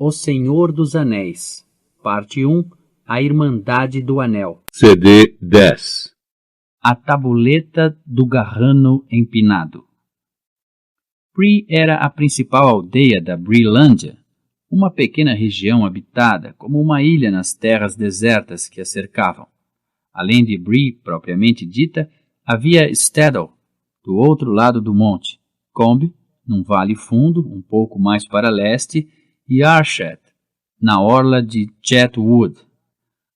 O Senhor dos Anéis, Parte 1, A Irmandade do Anel. CD 10. A Tabuleta do Garrano Empinado. Bree era a principal aldeia da Breelândia, uma pequena região habitada como uma ilha nas terras desertas que a cercavam. Além de Bree propriamente dita, havia Stadel, do outro lado do monte, Combe, num vale fundo, um pouco mais para leste, e Arshet, na orla de Chetwood.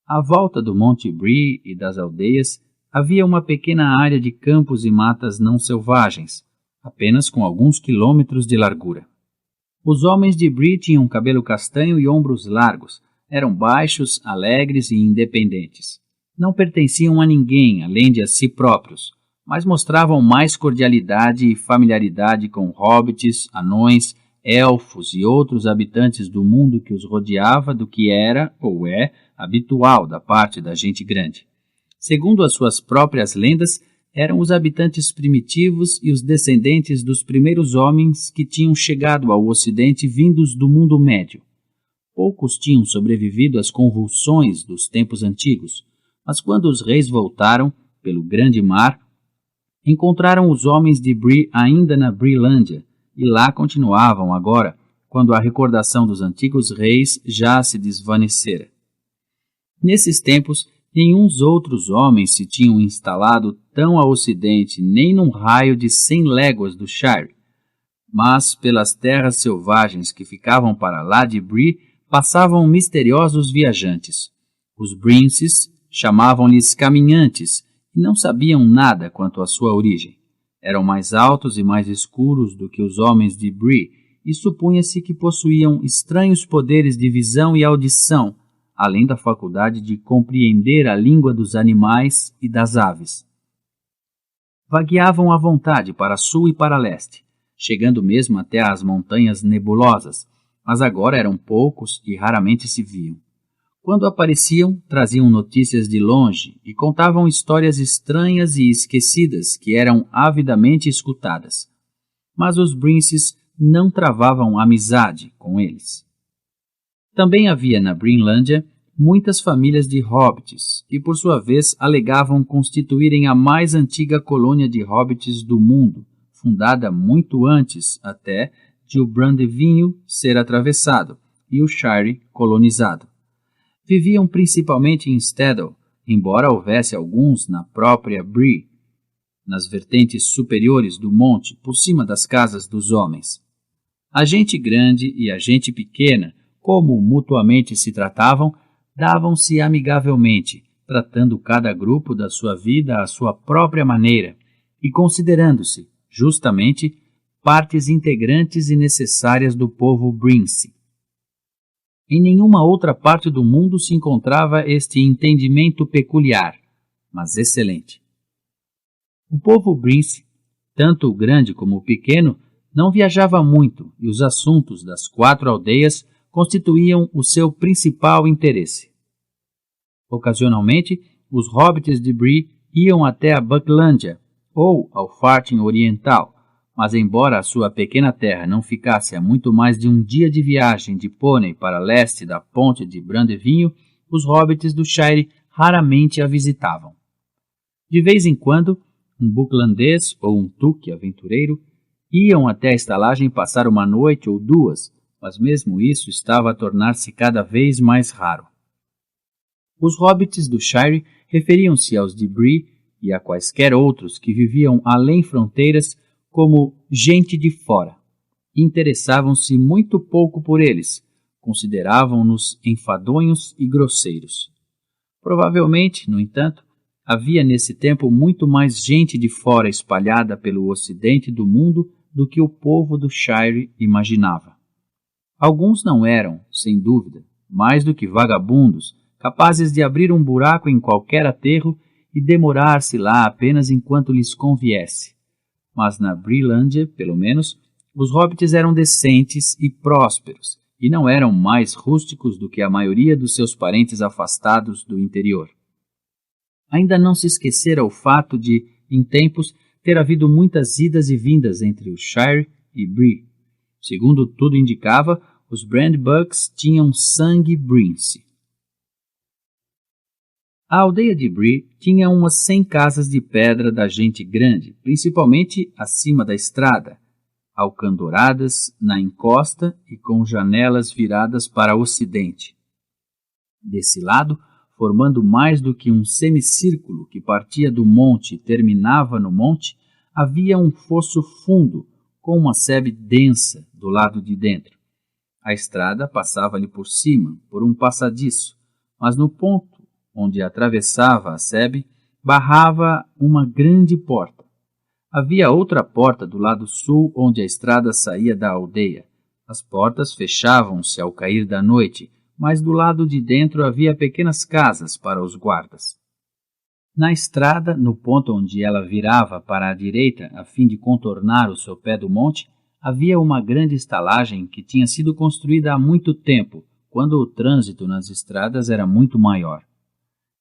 À volta do Monte Bree e das aldeias, havia uma pequena área de campos e matas não selvagens, apenas com alguns quilômetros de largura. Os homens de Bree tinham cabelo castanho e ombros largos, eram baixos, alegres e independentes. Não pertenciam a ninguém, além de a si próprios, mas mostravam mais cordialidade e familiaridade com hobbits, anões, elfos e outros habitantes do mundo que os rodeava do que era, ou é, habitual da parte da gente grande. Segundo as suas próprias lendas, eram os habitantes primitivos e os descendentes dos primeiros homens que tinham chegado ao Ocidente vindos do mundo médio. Poucos tinham sobrevivido às convulsões dos tempos antigos, mas quando os reis voltaram, pelo grande mar, encontraram os homens de Bree ainda na Breelândia, e lá continuavam agora, quando a recordação dos antigos reis já se desvanecera. Nesses tempos, nenhuns outros homens se tinham instalado tão a ocidente nem num raio de 100 léguas do Shire, mas pelas terras selvagens que ficavam para lá de Bree passavam misteriosos viajantes. Os Brinces chamavam-lhes caminhantes e não sabiam nada quanto à sua origem. Eram mais altos e mais escuros do que os homens de Bree e supunha-se que possuíam estranhos poderes de visão e audição, além da faculdade de compreender a língua dos animais e das aves. Vagueavam à vontade para sul e para leste, chegando mesmo até às montanhas nebulosas, mas agora eram poucos e raramente se viam. Quando apareciam, traziam notícias de longe e contavam histórias estranhas e esquecidas que eram avidamente escutadas. Mas os Brinces não travavam amizade com eles. Também havia na Breelândia muitas famílias de hobbits, que por sua vez alegavam constituírem a mais antiga colônia de hobbits do mundo, fundada muito antes, até, de o Brandevinho ser atravessado e o Shire colonizado. Viviam principalmente em Stadel, embora houvesse alguns na própria Bree, nas vertentes superiores do monte, por cima das casas dos homens. A gente grande e a gente pequena, como mutuamente se tratavam, davam-se amigavelmente, tratando cada grupo da sua vida à sua própria maneira e considerando-se, justamente, partes integrantes e necessárias do povo Brince. Em nenhuma outra parte do mundo se encontrava este entendimento peculiar, mas excelente. O povo Brince, tanto o grande como o pequeno, não viajava muito e os assuntos das 4 aldeias constituíam o seu principal interesse. Ocasionalmente, os hobbits de Bree iam até a Bucklândia ou ao Farting Oriental, mas embora a sua pequena terra não ficasse a muito mais de um dia de viagem de pônei para leste da ponte de Brandevinho, os hobbits do Shire raramente a visitavam. De vez em quando, um bucklandês ou um tuque aventureiro iam até a estalagem passar uma noite ou 2, mas mesmo isso estava a tornar-se cada vez mais raro. Os hobbits do Shire referiam-se aos de Bree e a quaisquer outros que viviam além fronteiras como gente de fora. Interessavam-se muito pouco por eles, consideravam-nos enfadonhos e grosseiros. Provavelmente, no entanto, havia nesse tempo muito mais gente de fora espalhada pelo ocidente do mundo do que o povo do Shire imaginava. Alguns não eram, sem dúvida, mais do que vagabundos, capazes de abrir um buraco em qualquer aterro e demorar-se lá apenas enquanto lhes conviesse. Mas na Breelândia, pelo menos, os hobbits eram decentes e prósperos, e não eram mais rústicos do que a maioria dos seus parentes afastados do interior. Ainda não se esquecera o fato de, em tempos, ter havido muitas idas e vindas entre o Shire e Bree. Segundo tudo indicava, Os Brandbucks tinham sangue Brince. A aldeia de Bree tinha umas 100 casas de pedra da gente grande, principalmente acima da estrada, alcandoradas na encosta e com janelas viradas para o ocidente. Desse lado, formando mais do que um semicírculo que partia do monte e terminava no monte, havia um fosso fundo com uma sebe densa do lado de dentro. A estrada passava-lhe por cima, por um passadiço, mas no ponto onde atravessava a sebe, barrava uma grande porta. Havia outra porta do lado sul onde a estrada saía da aldeia. As portas fechavam-se ao cair da noite, mas do lado de dentro havia pequenas casas para os guardas. Na estrada, no ponto onde ela virava para a direita a fim de contornar o sopé do monte, havia uma grande estalagem que tinha sido construída há muito tempo, quando o trânsito nas estradas era muito maior.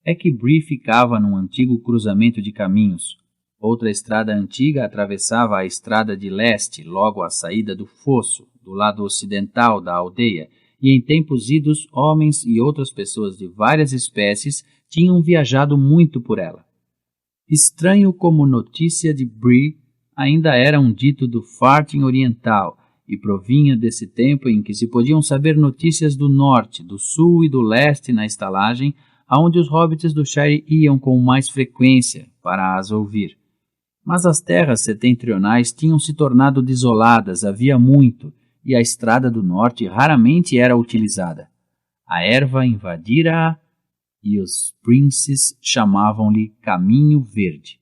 É que Bree ficava num antigo cruzamento de caminhos. Outra estrada antiga atravessava a estrada de leste, logo à saída do fosso, do lado ocidental da aldeia, e em tempos idos homens e outras pessoas de várias espécies tinham viajado muito por ela. Estranho como notícia de Bree ainda era um dito do Farting Oriental e provinha desse tempo em que se podiam saber notícias do norte, do sul e do leste na estalagem, aonde os hobbits do Shire iam com mais frequência para as ouvir. Mas as terras setentrionais tinham se tornado desoladas havia muito, e a estrada do norte raramente era utilizada. A erva invadira-a, e os princes chamavam-lhe Caminho Verde.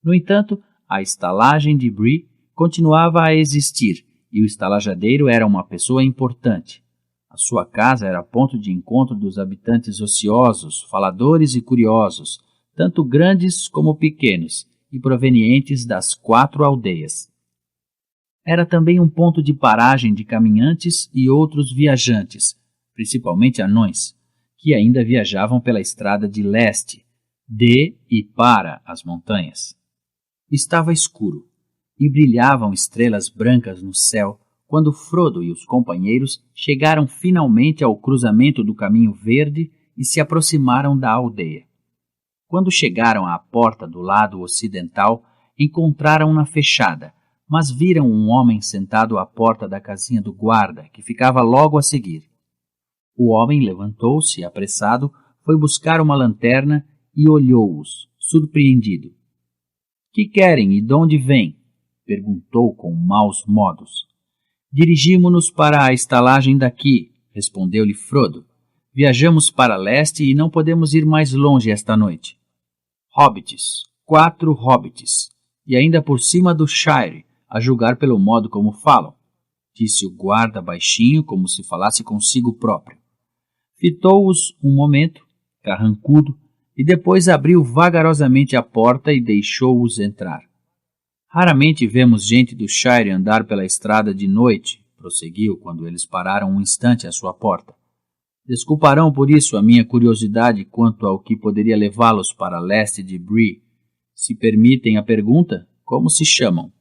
No entanto, a estalagem de Bree continuava a existir, e o estalajadeiro era uma pessoa importante. A sua casa era ponto de encontro dos habitantes ociosos, faladores e curiosos, tanto grandes como pequenos, e provenientes das 4 aldeias. Era também um ponto de paragem de caminhantes e outros viajantes, principalmente anões, que ainda viajavam pela estrada de leste, de e para as montanhas. Estava escuro, e brilhavam estrelas brancas no céu, quando Frodo e os companheiros chegaram finalmente ao cruzamento do Caminho Verde e se aproximaram da aldeia. Quando chegaram à porta do lado ocidental, encontraram-na fechada, mas viram um homem sentado à porta da casinha do guarda, que ficava logo a seguir. O homem levantou-se, apressado, foi buscar uma lanterna e olhou-os, surpreendido. — Que querem e de onde vêm? — perguntou com maus modos. — Dirigimo-nos para a estalagem daqui — respondeu-lhe Frodo. — Viajamos para leste e não podemos ir mais longe esta noite. — Hobbits, 4 hobbits, e ainda por cima do Shire, a julgar pelo modo como falam — disse o guarda baixinho, como se falasse consigo próprio. Fitou-os um momento, carrancudo, e depois abriu vagarosamente a porta e deixou-os entrar. Raramente vemos gente do Shire andar pela estrada de noite, prosseguiu quando eles pararam um instante à sua porta. Desculparão por isso a minha curiosidade quanto ao que poderia levá-los para leste de Bree. Se permitem a pergunta, como se chamam?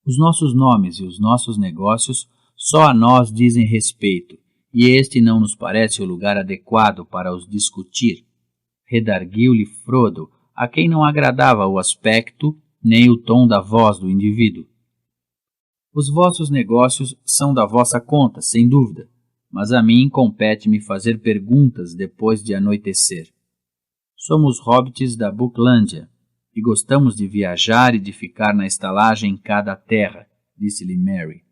Os nossos nomes e os nossos negócios só a nós dizem respeito, e este não nos parece o lugar adequado para os discutir. Redarguiu-lhe Frodo, a quem não agradava o aspecto nem o tom da voz do indivíduo. Os vossos negócios são da vossa conta, sem dúvida, mas a mim compete-me fazer perguntas depois de anoitecer. Somos hobbits da Booklândia, e gostamos de viajar e de ficar na estalagem em cada terra, disse-lhe Merry.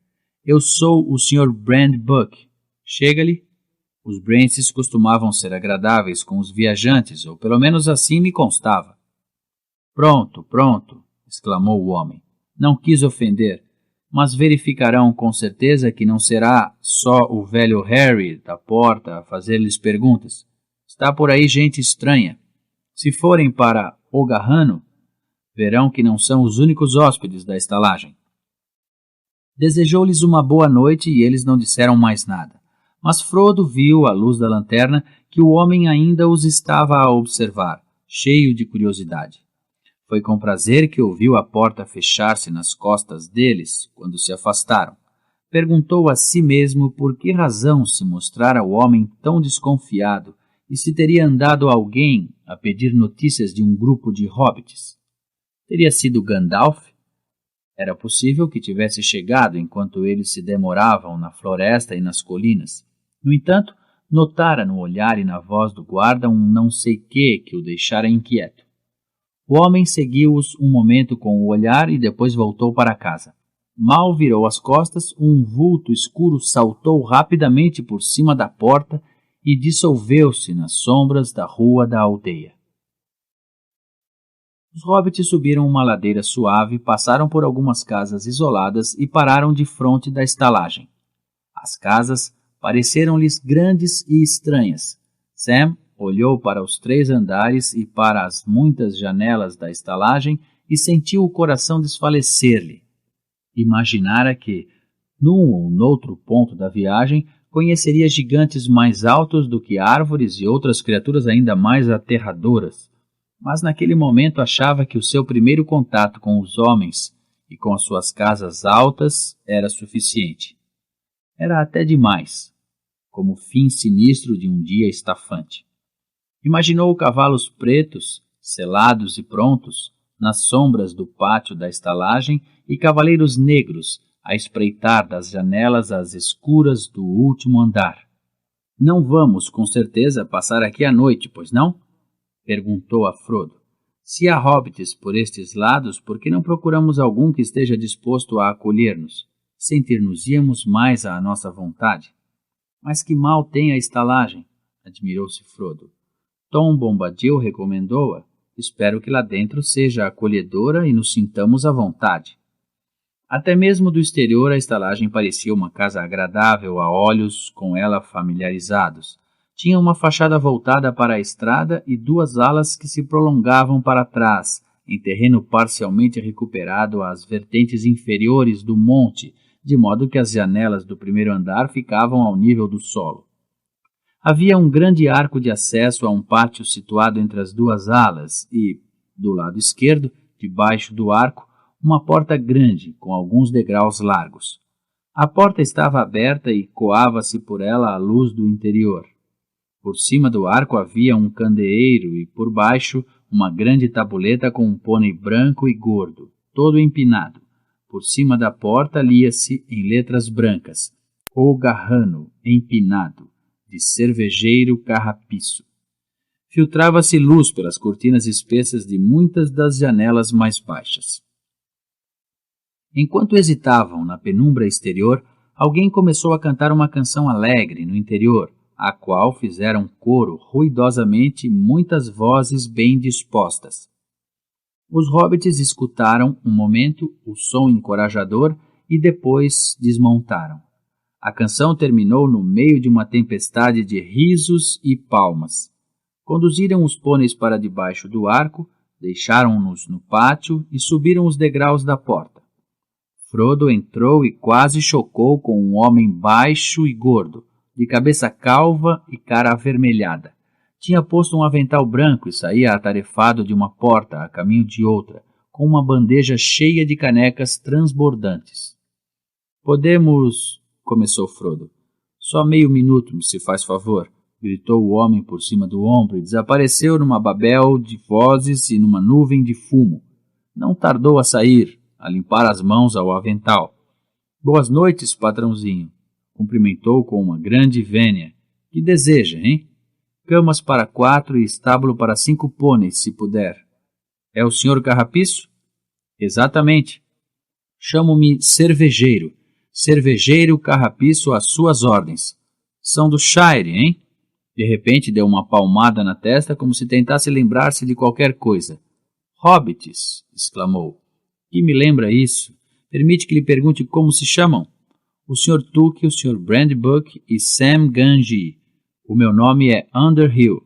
Eu sou o Sr. Brandbuck. Chega-lhe. Os Brances costumavam ser agradáveis com os viajantes, ou pelo menos assim me constava. Pronto, pronto, exclamou o homem. Não quis ofender, mas verificarão com certeza que não será só o velho Harry da porta a fazer-lhes perguntas. Está por aí gente estranha. Se forem para Ogarrano, verão que não são os únicos hóspedes da estalagem. Desejou-lhes uma boa noite e eles não disseram mais nada. Mas Frodo viu, à luz da lanterna, que o homem ainda os estava a observar, cheio de curiosidade. Foi com prazer que ouviu a porta fechar-se nas costas deles, quando se afastaram. perguntou a si mesmo por que razão se mostrara o homem tão desconfiado e se teria andado alguém a pedir notícias de um grupo de hobbits. Teria sido Gandalf? Era possível que tivesse chegado enquanto eles se demoravam na floresta e nas colinas. No entanto, notara no olhar e na voz do guarda um não sei que o deixara inquieto. O homem seguiu-os um momento com o olhar e depois voltou para casa. Mal virou as costas, um vulto escuro saltou rapidamente por cima da porta e dissolveu-se nas sombras da rua da aldeia. Os hobbits subiram uma ladeira suave, passaram por algumas casas isoladas e pararam defronte da estalagem. As casas pareceram-lhes grandes e estranhas. Sam olhou para os 3 andares e para as muitas janelas da estalagem e sentiu o coração desfalecer-lhe. Imaginara que, num ou noutro ponto da viagem, conheceria gigantes mais altos do que árvores e outras criaturas ainda mais aterradoras. Mas naquele momento achava que o seu primeiro contato com os homens e com as suas casas altas era suficiente. Era até demais, como o fim sinistro de um dia estafante. Imaginou cavalos pretos, selados e prontos, nas sombras do pátio da estalagem e cavaleiros negros a espreitar das janelas as escuras do último andar. Não vamos, com certeza, passar aqui a noite, pois não? Perguntou a Frodo. Se há hobbits por estes lados, por que não procuramos algum que esteja disposto a acolher-nos? Sentir-nos-íamos mais à nossa vontade. Mas que mal tem a estalagem, admirou-se Frodo. Tom Bombadil recomendou-a. Espero que lá dentro seja acolhedora e nos sintamos à vontade. Até mesmo do exterior a estalagem parecia uma casa agradável a olhos com ela familiarizados. Tinha uma fachada voltada para a estrada e 2 alas que se prolongavam para trás, em terreno parcialmente recuperado às vertentes inferiores do monte, de modo que as janelas do primeiro andar ficavam ao nível do solo. Havia um grande arco de acesso a um pátio situado entre as 2 alas e, do lado esquerdo, debaixo do arco, uma porta grande com alguns degraus largos. A porta estava aberta e coava-se por ela a luz do interior. Por cima do arco havia um candeeiro e, por baixo, uma grande tabuleta com um pônei branco e gordo, todo empinado. Por cima da porta lia-se, em letras brancas, O Garrano, empinado, de cervejeiro carrapiço. Filtrava-se luz pelas cortinas espessas de muitas das janelas mais baixas. Enquanto hesitavam na penumbra exterior, alguém começou a cantar uma canção alegre no interior, a qual fizeram coro ruidosamente muitas vozes bem dispostas. Os hobbits escutaram um momento o som encorajador e depois desmontaram. A canção terminou no meio de uma tempestade de risos e palmas. Conduziram os pôneis para debaixo do arco, deixaram-nos no pátio e subiram os degraus da porta. Frodo entrou e quase chocou com um homem baixo e gordo, de cabeça calva e cara avermelhada. Tinha posto um avental branco e saía atarefado de uma porta a caminho de outra, com uma bandeja cheia de canecas transbordantes. Podemos... começou Frodo. Só meio minuto, se faz favor, gritou o homem por cima do ombro e desapareceu numa babel de vozes e numa nuvem de fumo. Não tardou a sair, a limpar as mãos ao avental. Boas noites, patrãozinho. Cumprimentou com uma grande vênia. Que deseja, hein? Camas para 4 e estábulo para 5 pôneis, se puder. É o senhor Carrapiço? Exatamente. Chamo-me Cervejeiro. Cervejeiro Carrapiço às suas ordens. São do Shire, hein? De repente deu uma palmada na testa como se tentasse lembrar-se de qualquer coisa. Hobbits, exclamou. Que me lembra isso? Permite que lhe pergunte como se chamam? O Sr. Tuque, o Sr. Brandybuck e Sam Gamgee. O meu nome é Underhill.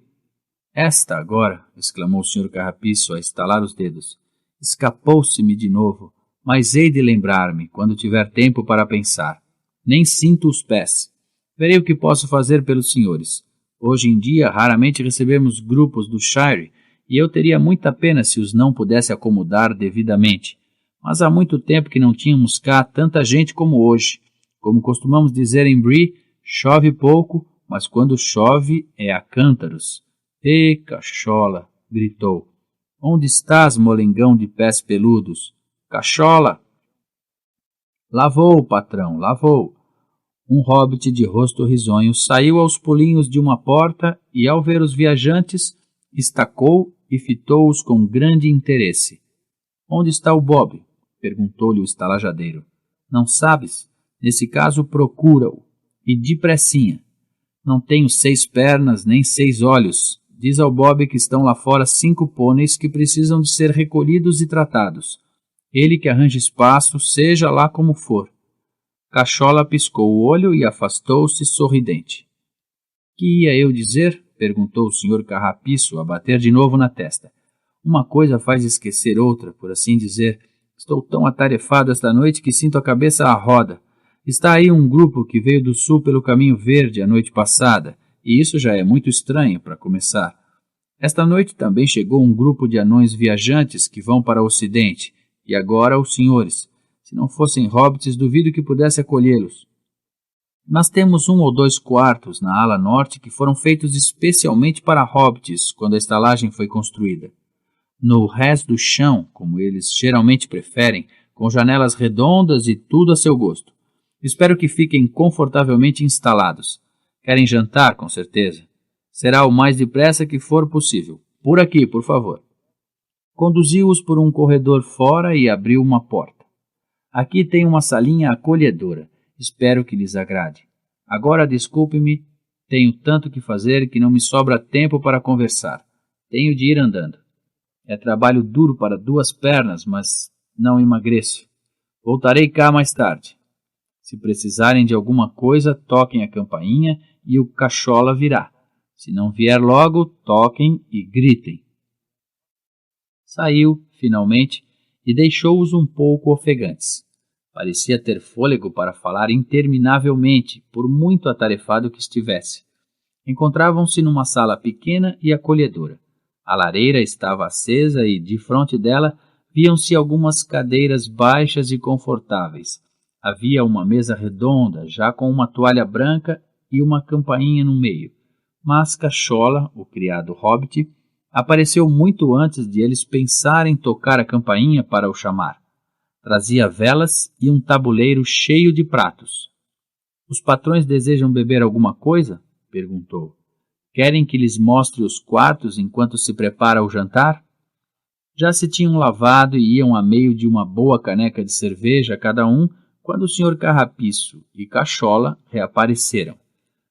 Esta agora, exclamou o Sr. Carrapiço a estalar os dedos. Escapou-se-me de novo, mas hei de lembrar-me quando tiver tempo para pensar. Nem sinto os pés. Verei o que posso fazer pelos senhores. Hoje em dia raramente recebemos grupos do Shire e eu teria muita pena se os não pudesse acomodar devidamente. Mas há muito tempo que não tínhamos cá tanta gente como hoje. Como costumamos dizer em Bree, chove pouco, mas quando chove é a cântaros. Ê, cachola! Gritou. Onde estás, molengão de pés peludos? Cachola! Lá vou, patrão, lá vou. Um hobbit de rosto risonho saiu aos pulinhos de uma porta e, ao ver os viajantes, estacou e fitou-os com grande interesse. Onde está o Bob? Perguntou-lhe o estalajadeiro. Não sabes? Nesse caso, procura-o. E depressinha. Não tenho 6 pernas nem 6 olhos. Diz ao Bob que estão lá fora 5 pôneis que precisam de ser recolhidos e tratados. Ele que arranja espaço, seja lá como for. Cachola piscou o olho e afastou-se sorridente. Que ia eu dizer? Perguntou o Sr. Carrapiço, a bater de novo na testa. Uma coisa faz esquecer outra, por assim dizer. Estou tão atarefado esta noite que sinto a cabeça à roda. Está aí um grupo que veio do sul pelo caminho verde a noite passada, e isso já é muito estranho para começar. Esta noite também chegou um grupo de anões viajantes que vão para o ocidente, e agora os senhores. Se não fossem hobbits, duvido que pudesse acolhê-los. Mas temos 1 ou 2 quartos na ala norte que foram feitos especialmente para hobbits quando a estalagem foi construída. No rés do chão, como eles geralmente preferem, com janelas redondas e tudo a seu gosto. Espero que fiquem confortavelmente instalados. Querem jantar, com certeza. Será o mais depressa que for possível. Por aqui, por favor. Conduziu-os por um corredor fora e abriu uma porta. Aqui tem uma salinha acolhedora. Espero que lhes agrade. Agora desculpe-me, tenho tanto que fazer que não me sobra tempo para conversar. Tenho de ir andando. É trabalho duro para 2 pernas, mas não emagreço. Voltarei cá mais tarde. Se precisarem de alguma coisa, toquem a campainha e o Cachola virá. Se não vier logo, toquem e gritem. Saiu, finalmente, e deixou-os um pouco ofegantes. Parecia ter fôlego para falar interminavelmente, por muito atarefado que estivesse. Encontravam-se numa sala pequena e acolhedora. A lareira estava acesa e, defronte dela, viam-se algumas cadeiras baixas e confortáveis. Havia uma mesa redonda, já com uma toalha branca e uma campainha no meio. Mas Cachola, o criado hobbit, apareceu muito antes de eles pensarem tocar a campainha para o chamar. Trazia velas e um tabuleiro cheio de pratos. Os patrões desejam beber alguma coisa? Perguntou. Querem que lhes mostre os quartos enquanto se prepara o jantar? Já se tinham lavado e iam a meio de uma boa caneca de cerveja cada um, quando o Sr. Carrapiço e Cachola reapareceram.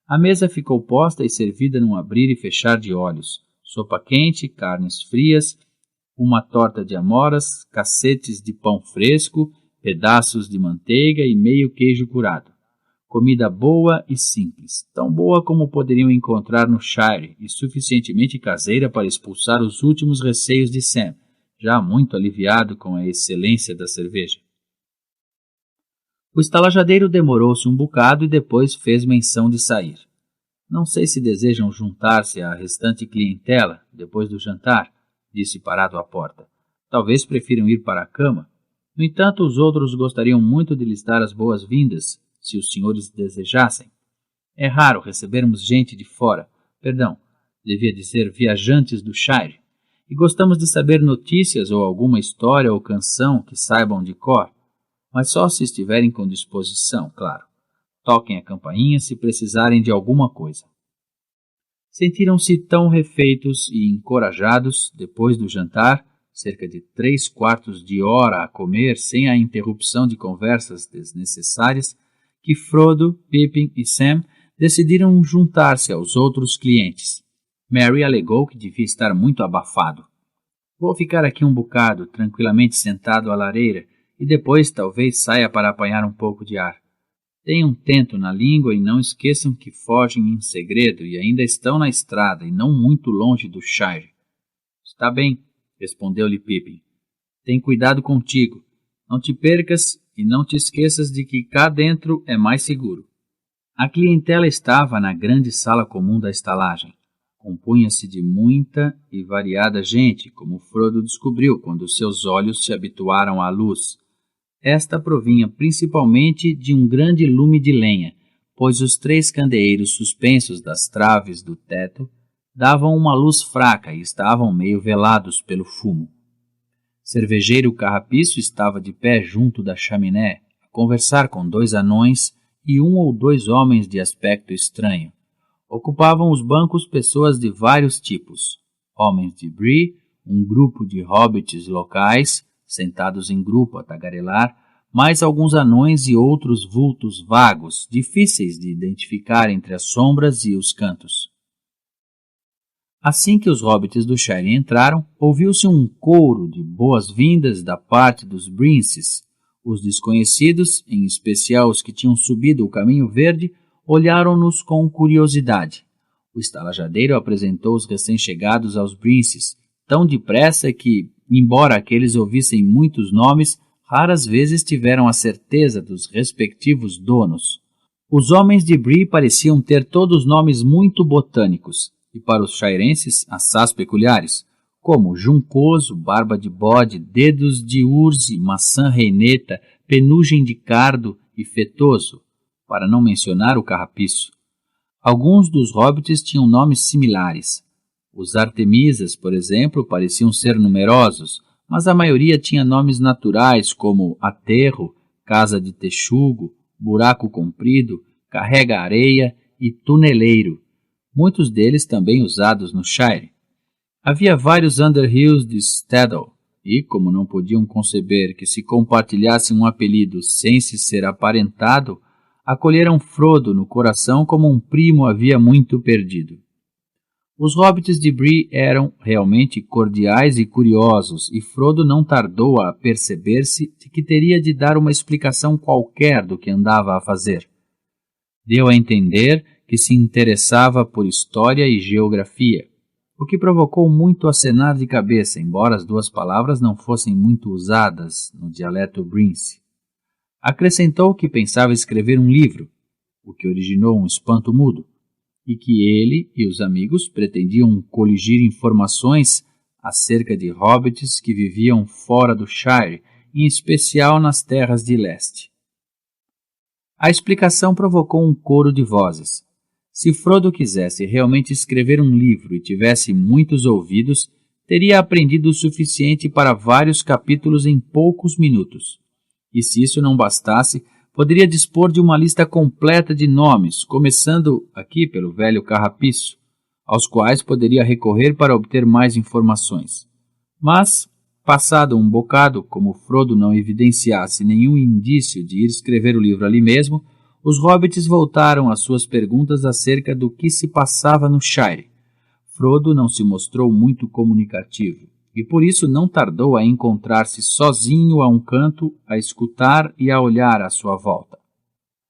A mesa ficou posta e servida num abrir e fechar de olhos. Sopa quente, carnes frias, uma torta de amoras, cacetes de pão fresco, pedaços de manteiga e meio queijo curado. Comida boa e simples, tão boa como poderiam encontrar no Shire e suficientemente caseira para expulsar os últimos receios de Sam, já muito aliviado com a excelência da cerveja. O estalajadeiro demorou-se um bocado e depois fez menção de sair. Não sei se desejam juntar-se à restante clientela depois do jantar, disse parado à porta. Talvez prefiram ir para a cama. No entanto, os outros gostariam muito de lhes dar as boas-vindas, se os senhores desejassem. É raro recebermos gente de fora, devia dizer viajantes do Shire, e gostamos de saber notícias ou alguma história ou canção que saibam de cor, mas só se estiverem com disposição, claro. Toquem a campainha se precisarem de alguma coisa. Sentiram-se tão refeitos e encorajados depois do jantar, cerca de 3/4 de hora a comer sem a interrupção de conversas desnecessárias, que Frodo, Pippin e Sam decidiram juntar-se aos outros clientes. Merry alegou que devia estar muito abafado. Vou ficar aqui um bocado, tranquilamente sentado à lareira, e depois talvez saia para apanhar um pouco de ar. Tenham tento na língua e não esqueçam que fogem em segredo e ainda estão na estrada e não muito longe do Shire. Está bem, respondeu-lhe Pippin. Tem cuidado contigo. Não te percas e não te esqueças de que cá dentro é mais seguro. A clientela estava na grande sala comum da estalagem. Compunha-se de muita e variada gente, como Frodo descobriu quando seus olhos se habituaram à luz. Esta provinha principalmente de um grande lume de lenha, pois os 3 candeeiros suspensos das traves do teto davam uma luz fraca e estavam meio velados pelo fumo. Cervejeiro Carrapiço estava de pé junto da chaminé, a conversar com 2 anões e 1 ou 2 homens de aspecto estranho. Ocupavam os bancos pessoas de vários tipos. Homens de Bree, um grupo de hobbits locais, sentados em grupo a tagarelar, mais alguns anões e outros vultos vagos, difíceis de identificar entre as sombras e os cantos. Assim que os hobbits do Shire entraram, ouviu-se um coro de boas-vindas da parte dos Brinces. Os desconhecidos, em especial os que tinham subido o caminho verde, olharam-nos com curiosidade. O estalajadeiro apresentou os recém-chegados aos Brinces, tão depressa que, embora aqueles ouvissem muitos nomes, raras vezes tiveram a certeza dos respectivos donos. Os homens de Bree pareciam ter todos nomes muito botânicos, e para os shirenses assaz peculiares, como juncoso, barba de bode, dedos de urze, maçã reineta, penugem de cardo e fetoso, para não mencionar o carrapiço. Alguns dos hobbits tinham nomes similares. Os Artemisas, por exemplo, pareciam ser numerosos, mas a maioria tinha nomes naturais como Aterro, Casa de Texugo, Buraco Comprido, Carrega Areia e Tuneleiro, muitos deles também usados no Shire. Havia vários Underhills de Stadel, e, como não podiam conceber que se compartilhassem um apelido sem se ser aparentado, acolheram Frodo no coração como um primo havia muito perdido. Os hobbits de Bree eram realmente cordiais e curiosos, e Frodo não tardou a perceber-se de que teria de dar uma explicação qualquer do que andava a fazer. Deu a entender que se interessava por história e geografia, o que provocou muito acenar de cabeça, embora as 2 palavras não fossem muito usadas no dialeto Brince. Acrescentou que pensava escrever um livro, o que originou um espanto mudo, e que ele e os amigos pretendiam coligir informações acerca de hobbits que viviam fora do Shire, em especial nas terras de leste. A explicação provocou um coro de vozes. Se Frodo quisesse realmente escrever um livro e tivesse muitos ouvidos, teria aprendido o suficiente para vários capítulos em poucos minutos. E se isso não bastasse, poderia dispor de uma lista completa de nomes, começando aqui pelo velho Carrapiço, aos quais poderia recorrer para obter mais informações. Mas, passado um bocado, como Frodo não evidenciasse nenhum indício de ir escrever o livro ali mesmo, os hobbits voltaram às suas perguntas acerca do que se passava no Shire. Frodo não se mostrou muito comunicativo, e por isso não tardou a encontrar-se sozinho a um canto, a escutar e a olhar à sua volta.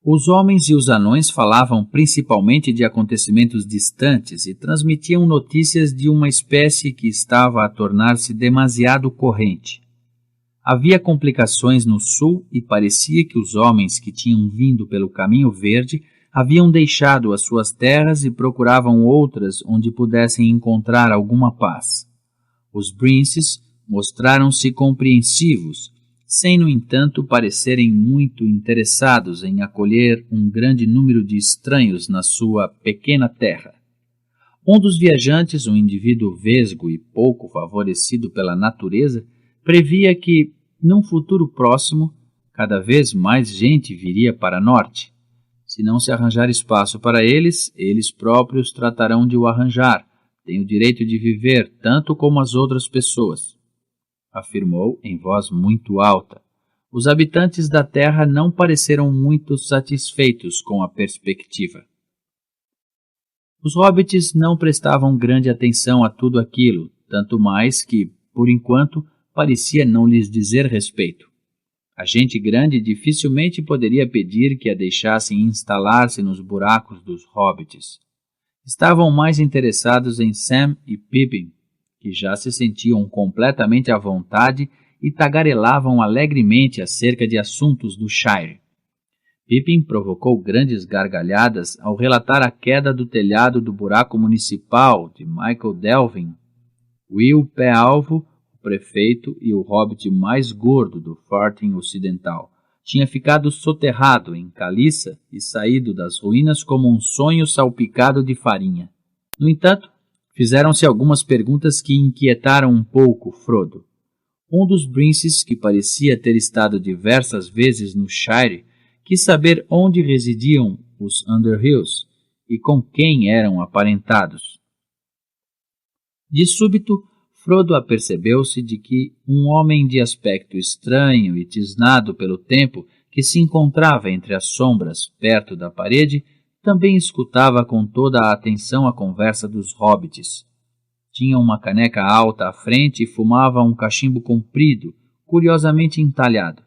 Os homens e os anões falavam principalmente de acontecimentos distantes e transmitiam notícias de uma espécie que estava a tornar-se demasiado corrente. Havia complicações no sul e parecia que os homens que tinham vindo pelo caminho verde haviam deixado as suas terras e procuravam outras onde pudessem encontrar alguma paz. Os Brinces mostraram-se compreensivos, sem, no entanto, parecerem muito interessados em acolher um grande número de estranhos na sua pequena terra. Um dos viajantes, um indivíduo vesgo e pouco favorecido pela natureza, previa que, num futuro próximo, cada vez mais gente viria para norte. Se não se arranjar espaço para eles, eles próprios tratarão de o arranjar. Têm o direito de viver tanto como as outras pessoas, afirmou em voz muito alta. Os habitantes da terra não pareceram muito satisfeitos com a perspectiva. Os hobbits não prestavam grande atenção a tudo aquilo, tanto mais que, por enquanto, parecia não lhes dizer respeito. A gente grande dificilmente poderia pedir que a deixassem instalar-se nos buracos dos hobbits. Estavam mais interessados em Sam e Pippin, que já se sentiam completamente à vontade e tagarelavam alegremente acerca de assuntos do Shire. Pippin provocou grandes gargalhadas ao relatar a queda do telhado do buraco municipal de Michael Delvin. Will Pé-Alvo, o prefeito e o hobbit mais gordo do Farthing Ocidental, tinha ficado soterrado em caliça e saído das ruínas como um sonho salpicado de farinha. No entanto, fizeram-se algumas perguntas que inquietaram um pouco Frodo. Um dos Brinces, que parecia ter estado diversas vezes no Shire, quis saber onde residiam os Underhills e com quem eram aparentados. De súbito, Frodo apercebeu-se de que um homem de aspecto estranho e tisnado pelo tempo, que se encontrava entre as sombras perto da parede, também escutava com toda a atenção a conversa dos hobbits. Tinha uma caneca alta à frente e fumava um cachimbo comprido, curiosamente entalhado.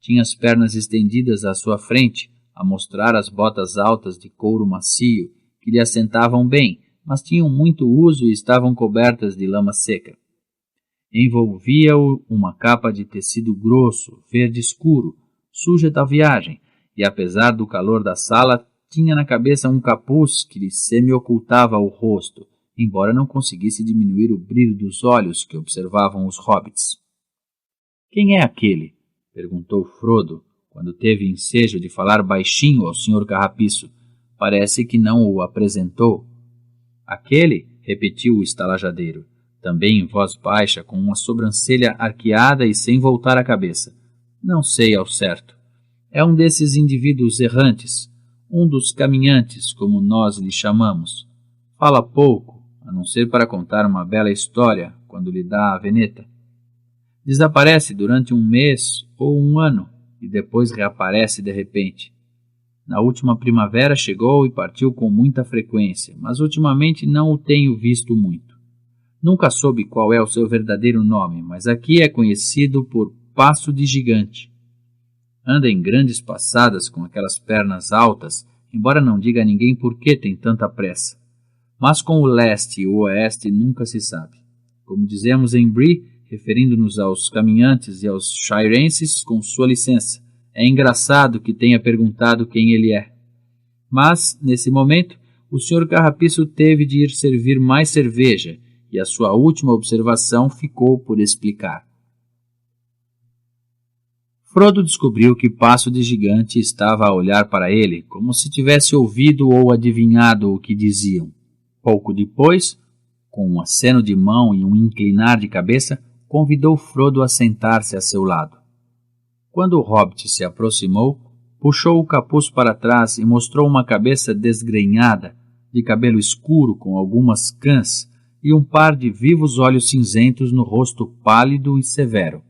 Tinha as pernas estendidas à sua frente, a mostrar as botas altas de couro macio, que lhe assentavam bem, mas tinham muito uso e estavam cobertas de lama seca. Envolvia-o uma capa de tecido grosso, verde escuro, suja da viagem, e apesar do calor da sala, tinha na cabeça um capuz que lhe semi-ocultava o rosto, embora não conseguisse diminuir o brilho dos olhos que observavam os hobbits. — Quem é aquele? — perguntou Frodo, quando teve ensejo de falar baixinho ao Sr. Carrapiço. Parece que não o apresentou. — Aquele? — repetiu o estalajadeiro, também em voz baixa, com uma sobrancelha arqueada e sem voltar a cabeça. — Não sei ao certo. É um desses indivíduos errantes, um dos caminhantes, como nós lhe chamamos. Fala pouco, a não ser para contar uma bela história, quando lhe dá a veneta. Desaparece durante um mês ou um ano, e depois reaparece de repente. Na última primavera chegou e partiu com muita frequência, mas ultimamente não o tenho visto muito. Nunca soube qual é o seu verdadeiro nome, mas aqui é conhecido por Passo de Gigante. Anda em grandes passadas com aquelas pernas altas, embora não diga a ninguém por que tem tanta pressa. Mas com o leste e o oeste nunca se sabe. Como dizemos em Bree, referindo-nos aos caminhantes e aos shirenses, com sua licença, é engraçado que tenha perguntado quem ele é. Mas, nesse momento, o Sr. Carrapiço teve de ir servir mais cerveja, e a sua última observação ficou por explicar. Frodo descobriu que Passo de Gigante estava a olhar para ele, como se tivesse ouvido ou adivinhado o que diziam. Pouco depois, com um aceno de mão e um inclinar de cabeça, convidou Frodo a sentar-se a seu lado. Quando o hobbit se aproximou, puxou o capuz para trás e mostrou uma cabeça desgrenhada, de cabelo escuro com algumas cãs e um par de vivos olhos cinzentos no rosto pálido e severo.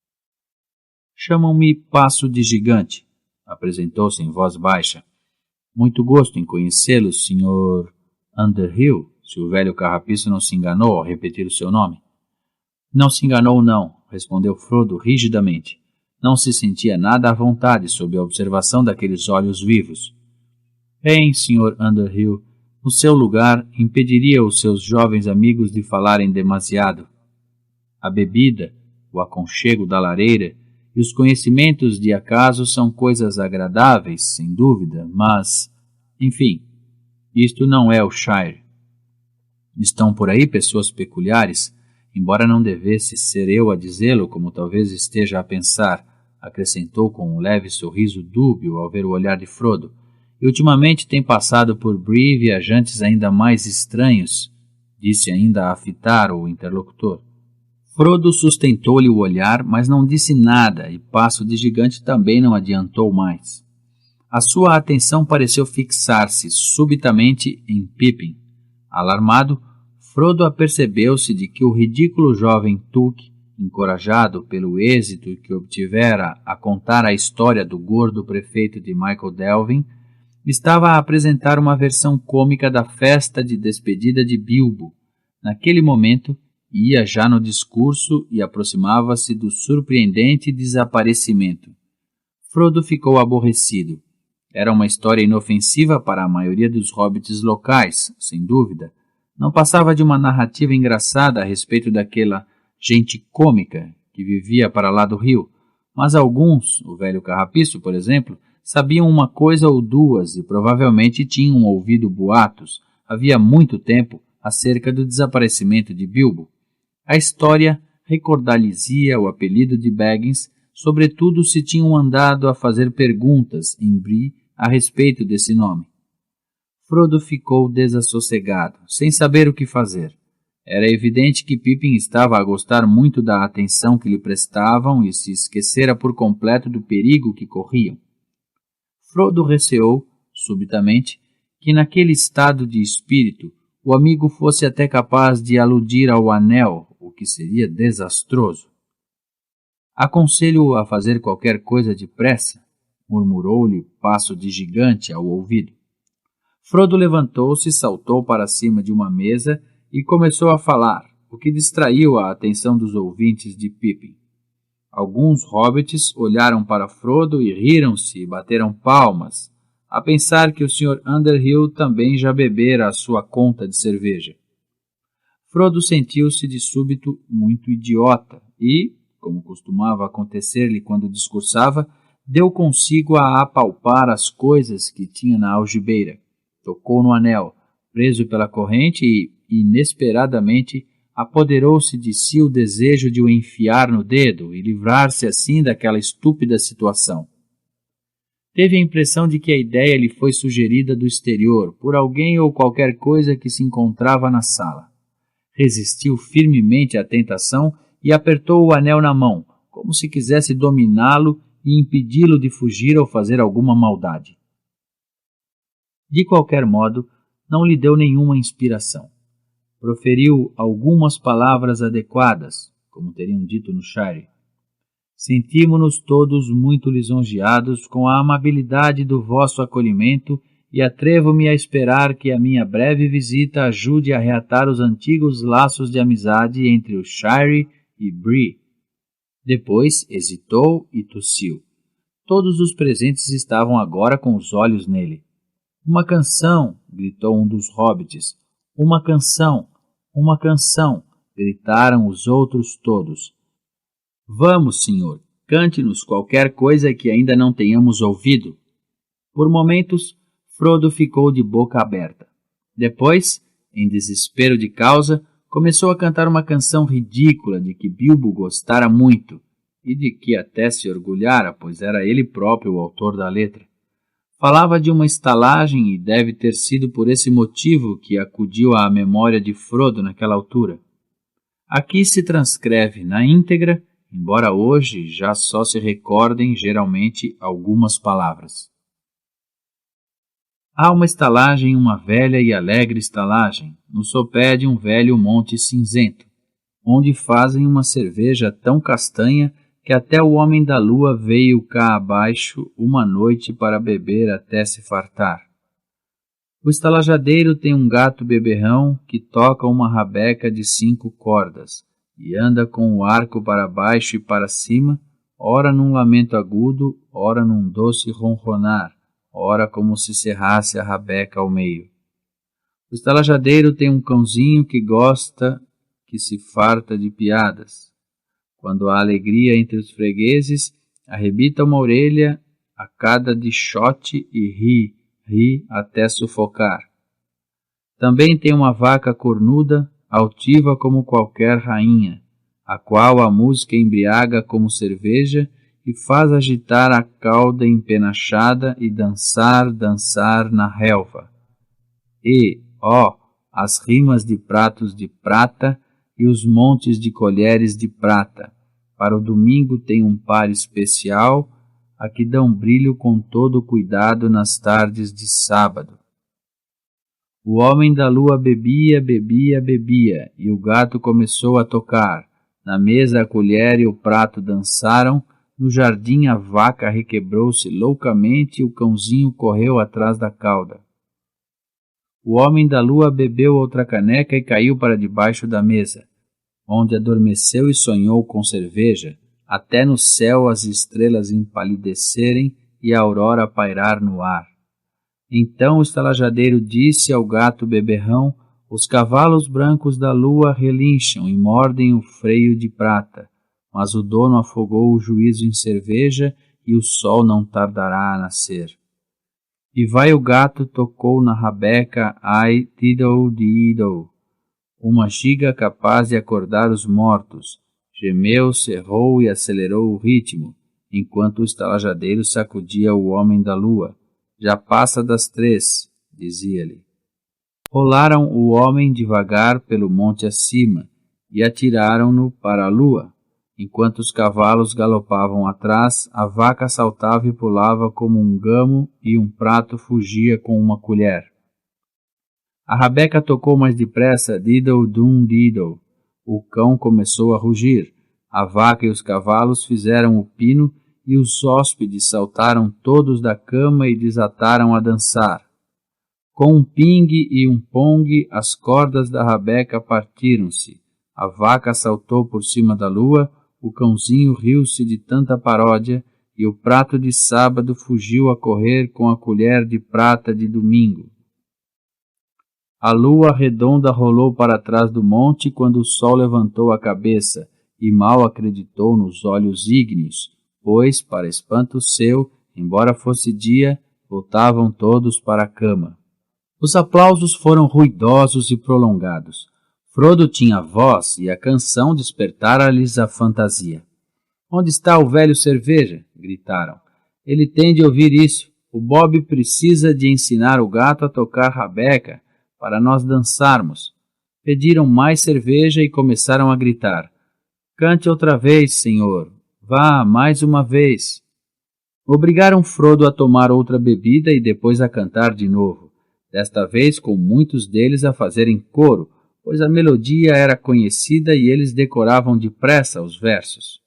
— Chamam-me Passo de Gigante, apresentou-se em voz baixa. — Muito gosto em conhecê-lo, Sr. Underhill, se o velho Carrapiço não se enganou ao repetir o seu nome. — Não se enganou, não, respondeu Frodo rigidamente. Não se sentia nada à vontade sob a observação daqueles olhos vivos. — Bem, Sr. Underhill, no seu lugar, impediria os seus jovens amigos de falarem demasiado. A bebida, o aconchego da lareira e os conhecimentos de acaso são coisas agradáveis, sem dúvida, mas, enfim, isto não é o Shire. Estão por aí pessoas peculiares, embora não devesse ser eu a dizê-lo, como talvez esteja a pensar, acrescentou com um leve sorriso dúbio ao ver o olhar de Frodo, e ultimamente tem passado por Bree viajantes ainda mais estranhos, disse ainda a fitar o interlocutor. Frodo sustentou-lhe o olhar, mas não disse nada, e Passo de Gigante também não adiantou mais. A sua atenção pareceu fixar-se subitamente em Pippin. Alarmado, Frodo apercebeu-se de que o ridículo jovem Took, encorajado pelo êxito que obtivera a contar a história do gordo prefeito de Michael Delvin, estava a apresentar uma versão cômica da festa de despedida de Bilbo. Naquele momento, ia já no discurso e aproximava-se do surpreendente desaparecimento. Frodo ficou aborrecido. Era uma história inofensiva para a maioria dos hobbits locais, sem dúvida. Não passava de uma narrativa engraçada a respeito daquela gente cômica que vivia para lá do rio, mas alguns, o velho Carrapiço, por exemplo, sabiam uma coisa ou duas e provavelmente tinham ouvido boatos, havia muito tempo, acerca do desaparecimento de Bilbo. A história recordar-lhes-ia o apelido de Baggins, sobretudo se tinham andado a fazer perguntas em Bree a respeito desse nome. Frodo ficou desassossegado, sem saber o que fazer. Era evidente que Pippin estava a gostar muito da atenção que lhe prestavam e se esquecera por completo do perigo que corriam. Frodo receou, subitamente, que naquele estado de espírito o amigo fosse até capaz de aludir ao anel, o que seria desastroso. Aconselho-o a fazer qualquer coisa depressa, murmurou-lhe Passo de Gigante ao ouvido. Frodo levantou-se, saltou para cima de uma mesa e começou a falar, o que distraiu a atenção dos ouvintes de Pippin. Alguns hobbits olharam para Frodo e riram-se e bateram palmas, a pensar que o Sr. Underhill também já bebera a sua conta de cerveja. Frodo sentiu-se de súbito muito idiota e, como costumava acontecer-lhe quando discursava, deu consigo a apalpar as coisas que tinha na algibeira. Tocou no anel, preso pela corrente e, inesperadamente, apoderou-se de si o desejo de o enfiar no dedo e livrar-se assim daquela estúpida situação. Teve a impressão de que a ideia lhe foi sugerida do exterior, por alguém ou qualquer coisa que se encontrava na sala. Resistiu firmemente à tentação e apertou o anel na mão, como se quisesse dominá-lo e impedi-lo de fugir ou fazer alguma maldade. De qualquer modo, não lhe deu nenhuma inspiração. Proferiu algumas palavras adequadas, como teriam dito no Shire. Sentimos-nos todos muito lisonjeados com a amabilidade do vosso acolhimento e atrevo-me a esperar que a minha breve visita ajude a reatar os antigos laços de amizade entre o Shire e Bree. Depois hesitou e tossiu. Todos os presentes estavam agora com os olhos nele. Uma canção! Gritou um dos hobbits. Uma canção! Uma canção! Gritaram os outros todos. Vamos, senhor, cante-nos qualquer coisa que ainda não tenhamos ouvido. Por momentos, Frodo ficou de boca aberta. Depois, em desespero de causa, começou a cantar uma canção ridícula de que Bilbo gostara muito e de que até se orgulhara, pois era ele próprio o autor da letra. Falava de uma estalagem e deve ter sido por esse motivo que acudiu à memória de Frodo naquela altura. Aqui se transcreve na íntegra, embora hoje já só se recordem geralmente algumas palavras. Há uma estalagem, uma velha e alegre estalagem, no sopé de um velho monte cinzento, onde fazem uma cerveja tão castanha que até o homem da lua veio cá abaixo uma noite para beber até se fartar. O estalajadeiro tem um gato beberrão que toca uma rabeca de 5 cordas e anda com o arco para baixo e para cima, ora num lamento agudo, ora num doce ronronar, ora como se cerrasse a rabeca ao meio. O estalajadeiro tem um cãozinho que gosta, que se farta de piadas. Quando há alegria entre os fregueses, arrebita uma orelha a cada dichote e ri até sufocar. Também tem uma vaca cornuda, altiva como qualquer rainha, a qual a música embriaga como cerveja e faz agitar a cauda empenachada e dançar na relva. E, as rimas de pratos de prata e os montes de colheres de prata. Para o domingo tem um par especial, a que dão brilho com todo o cuidado nas tardes de sábado. O homem da lua bebia, e o gato começou a tocar. Na mesa a colher e o prato dançaram, no jardim a vaca requebrou-se loucamente e o cãozinho correu atrás da cauda. O homem da lua bebeu outra caneca e caiu para debaixo da mesa, onde adormeceu e sonhou com cerveja, até no céu as estrelas empalidecerem e a aurora pairar no ar. Então o estalajadeiro disse ao gato beberrão: os cavalos brancos da lua relincham e mordem o freio de prata, mas o dono afogou o juízo em cerveja e o sol não tardará a nascer. E vai o gato tocou na rabeca ai diddle diddle, uma giga capaz de acordar os mortos, Gemeu, cerrou e acelerou o ritmo, enquanto o estalajadeiro sacudia o homem da lua. Já passa das 3, dizia-lhe. Rolaram o homem devagar pelo monte acima e atiraram-no para a lua. Enquanto os cavalos galopavam atrás, a vaca saltava e pulava como um gamo e um prato fugia com uma colher. A rabeca tocou mais depressa, diddle-dum-diddle. O cão começou a rugir. A vaca e os cavalos fizeram o pino e os hóspedes saltaram todos da cama e desataram a dançar. Com um pingue e um pongue, as cordas da rabeca partiram-se. A vaca saltou por cima da lua, o cãozinho riu-se de tanta paródia e o prato de sábado fugiu a correr com a colher de prata de domingo. A lua redonda rolou para trás do monte quando o sol levantou a cabeça e mal acreditou nos olhos ígneos, pois, para espanto seu, embora fosse dia, voltavam todos para a cama. Os aplausos foram ruidosos e prolongados. Frodo tinha voz e a canção despertara-lhes a fantasia. "Onde está o velho cerveja?" gritaram. "Ele tem de ouvir isso. O Bob precisa de ensinar o gato a tocar rabeca para nós dançarmos." Pediram mais cerveja e começaram a gritar. "Cante outra vez, senhor. Vá, mais uma vez." Obrigaram Frodo a tomar outra bebida e depois a cantar de novo, desta vez com muitos deles a fazerem coro, pois a melodia era conhecida e eles decoravam depressa os versos.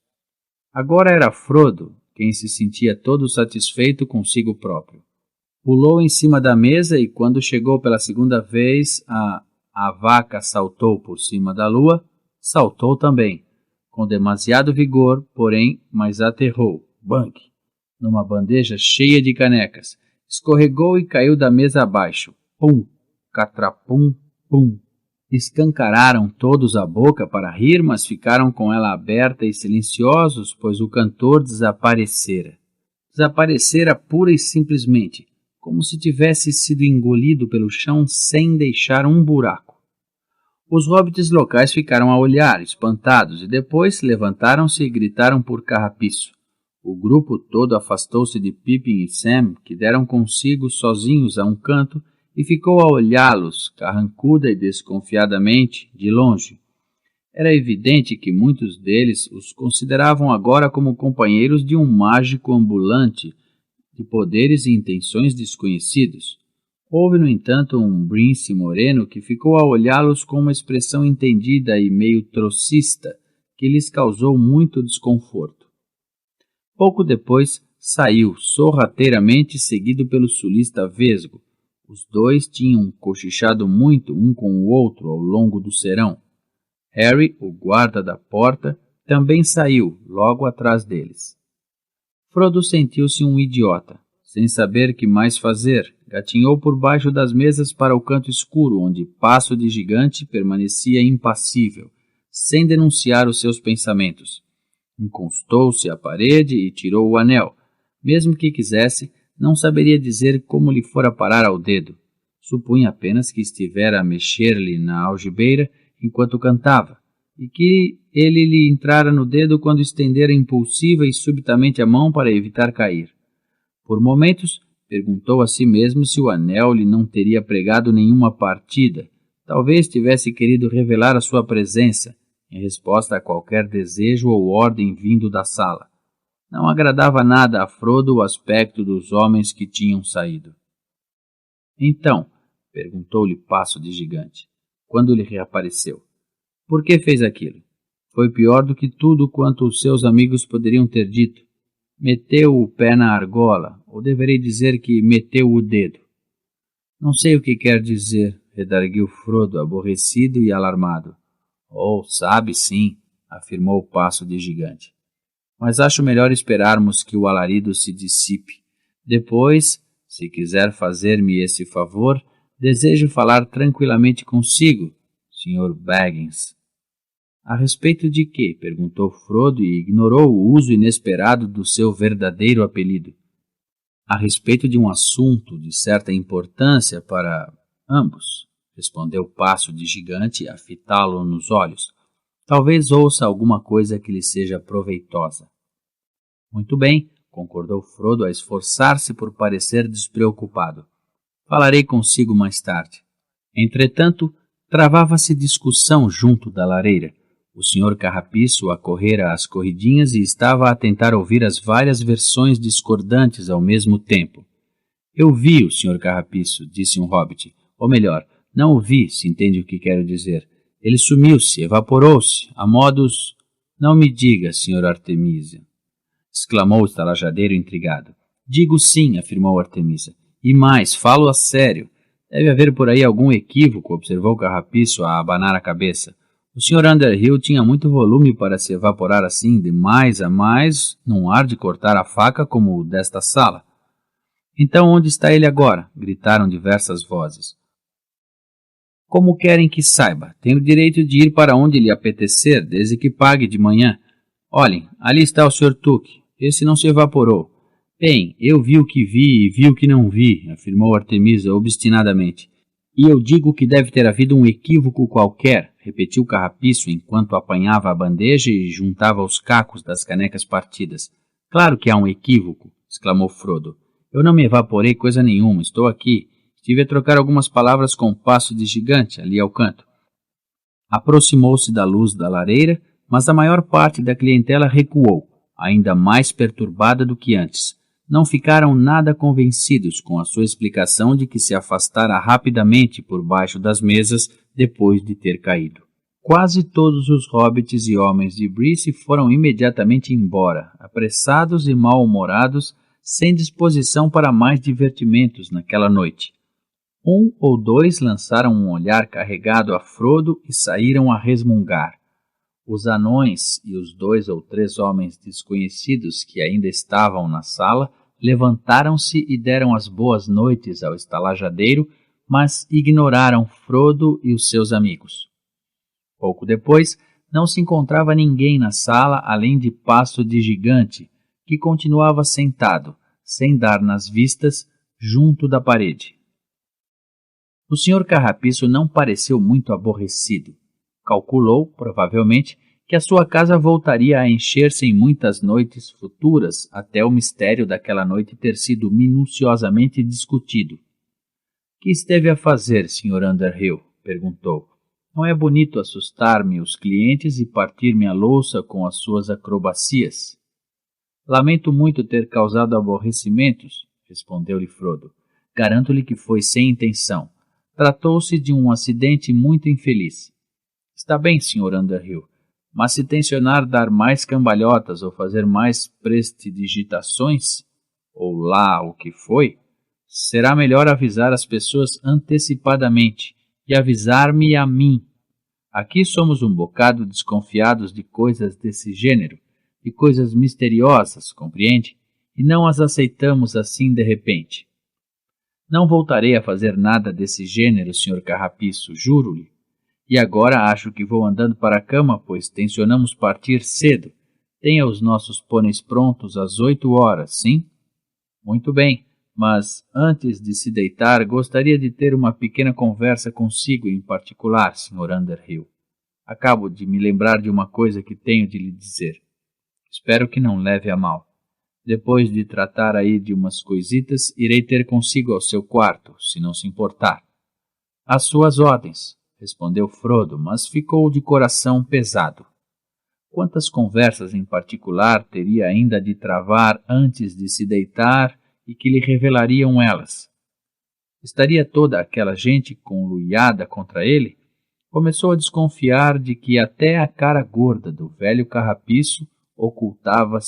Agora era Frodo quem se sentia todo satisfeito consigo próprio. Pulou em cima da mesa e quando chegou pela segunda vez a vaca saltou por cima da lua, saltou também, com demasiado vigor, porém, mas aterrou, banque, numa bandeja cheia de canecas. Escorregou e caiu da mesa abaixo. Pum, catrapum, pum. Escancararam todos a boca para rir, mas ficaram com ela aberta e silenciosos, pois o cantor desaparecera. Desaparecera pura e simplesmente, como se tivesse sido engolido pelo chão sem deixar um buraco. Os hobbits locais ficaram a olhar, espantados, e depois levantaram-se e gritaram por carrapiço. O grupo todo afastou-se de Pippin e Sam, que deram consigo sozinhos a um canto, e ficou a olhá-los, carrancuda e desconfiadamente, de longe. Era evidente que muitos deles os consideravam agora como companheiros de um mágico ambulante, de poderes e intenções desconhecidos. Houve, no entanto, um Brince moreno que ficou a olhá-los com uma expressão entendida e meio trocista, que lhes causou muito desconforto. Pouco depois, saiu sorrateiramente seguido pelo sulista Vesgo. Os dois tinham cochichado muito um com o outro ao longo do serão. Harry, o guarda da porta, também saiu, logo atrás deles. Frodo sentiu-se um idiota, sem saber que mais fazer. Gatinhou por baixo das mesas para o canto escuro, onde Passo de Gigante permanecia impassível, sem denunciar os seus pensamentos. Encostou-se à parede e tirou o anel. Mesmo que quisesse, não saberia dizer como lhe fora parar ao dedo. Supunha apenas que estivera a mexer-lhe na algibeira enquanto cantava, e que ele lhe entrara no dedo quando estendera impulsiva e subitamente a mão para evitar cair. Por momentos, perguntou a si mesmo se o anel lhe não teria pregado nenhuma partida. Talvez tivesse querido revelar a sua presença, em resposta a qualquer desejo ou ordem vindo da sala. Não agradava nada a Frodo o aspecto dos homens que tinham saído. Então, perguntou-lhe Passo de Gigante, quando lhe reapareceu, por que fez aquilo? Foi pior do que tudo quanto os seus amigos poderiam ter dito. Meteu o pé na argola, ou deverei dizer que meteu o dedo. Não sei o que quer dizer, redarguiu Frodo, aborrecido e alarmado. Oh, sabe sim, afirmou Passo de Gigante. Mas acho melhor esperarmos que o alarido se dissipe. Depois, se quiser fazer-me esse favor, desejo falar tranquilamente consigo, Sr. Baggins. A respeito de quê? Perguntou Frodo e ignorou o uso inesperado do seu verdadeiro apelido. A respeito de um assunto de certa importância para ambos, respondeu Passo de Gigante a fitá-lo nos olhos. Talvez ouça alguma coisa que lhe seja proveitosa. Muito bem, concordou Frodo a esforçar-se por parecer despreocupado. Falarei consigo mais tarde. Entretanto, travava-se discussão junto da lareira. O Sr. Carrapiço acorrera às corridinhas e estava a tentar ouvir as várias versões discordantes ao mesmo tempo. Eu vi o Sr. Carrapiço, disse um hobbit. Ou melhor, não o vi, se entende o que quero dizer. Ele sumiu-se, evaporou-se, a modos... Não me diga, Sr. Artemisia, exclamou o estalajadeiro intrigado. Digo sim, afirmou Artemisa. E mais, falo a sério. Deve haver por aí algum equívoco, observou Carrapiço a abanar a cabeça. O Sr. Underhill tinha muito volume para se evaporar assim, de mais a mais, num ar de cortar a faca como o desta sala. Então onde está ele agora? Gritaram diversas vozes. Como querem que saiba? Tenho o direito de ir para onde lhe apetecer, desde que pague de manhã. Olhem, ali está o Sr. Tuque. Esse não se evaporou. Bem, eu vi o que vi e vi o que não vi, afirmou Artemisa obstinadamente. E eu digo que deve ter havido um equívoco qualquer, repetiu Carrapiço enquanto apanhava a bandeja e juntava os cacos das canecas partidas. Claro que há um equívoco, exclamou Frodo. Eu não me evaporei coisa nenhuma, estou aqui. Estive a trocar algumas palavras com o Passo de Gigante, ali ao canto. Aproximou-se da luz da lareira, mas a maior parte da clientela recuou, ainda mais perturbada do que antes. Não ficaram nada convencidos com a sua explicação de que se afastara rapidamente por baixo das mesas depois de ter caído. Quase todos os hobbits e homens de Bree se foram imediatamente embora, apressados e mal-humorados, sem disposição para mais divertimentos naquela noite. Um ou dois lançaram um olhar carregado a Frodo e saíram a resmungar. Os anões e os 2 ou 3 homens desconhecidos que ainda estavam na sala levantaram-se e deram as boas noites ao estalajadeiro, mas ignoraram Frodo e os seus amigos. Pouco depois, não se encontrava ninguém na sala além de Passo de Gigante, que continuava sentado, sem dar nas vistas, junto da parede. O Sr. Carrapiço não pareceu muito aborrecido. Calculou, provavelmente, que a sua casa voltaria a encher-se em muitas noites futuras até o mistério daquela noite ter sido minuciosamente discutido. — Que esteve a fazer, Sr. Underhill? — perguntou. — Não é bonito assustar-me os clientes e partir-me a louça com as suas acrobacias? — Lamento muito ter causado aborrecimentos, respondeu-lhe Frodo. Garanto-lhe que foi sem intenção. Tratou-se de um acidente muito infeliz. Está bem, Sr. Underhill, mas se tencionar dar mais cambalhotas ou fazer mais prestidigitações, ou lá o que foi, será melhor avisar as pessoas antecipadamente e avisar-me a mim. Aqui somos um bocado desconfiados de coisas desse gênero, de coisas misteriosas, compreende? E não as aceitamos assim de repente. Não voltarei a fazer nada desse gênero, Sr. Carrapiço, juro-lhe. E agora acho que vou andando para a cama, pois tencionamos partir cedo. Tenha os nossos pôneis prontos às 8 horas, sim? Muito bem, mas antes de se deitar, gostaria de ter uma pequena conversa consigo em particular, Sr. Underhill. Acabo de me lembrar de uma coisa que tenho de lhe dizer. Espero que não leve a mal. Depois de tratar aí de umas coisitas, irei ter consigo ao seu quarto, se não se importar. Às suas ordens, respondeu Frodo, mas ficou de coração pesado. Quantas conversas em particular teria ainda de travar antes de se deitar e que lhe revelariam elas? Estaria toda aquela gente conluiada contra ele? Começou a desconfiar de que até a cara gorda do velho Carrapiço ocultava-se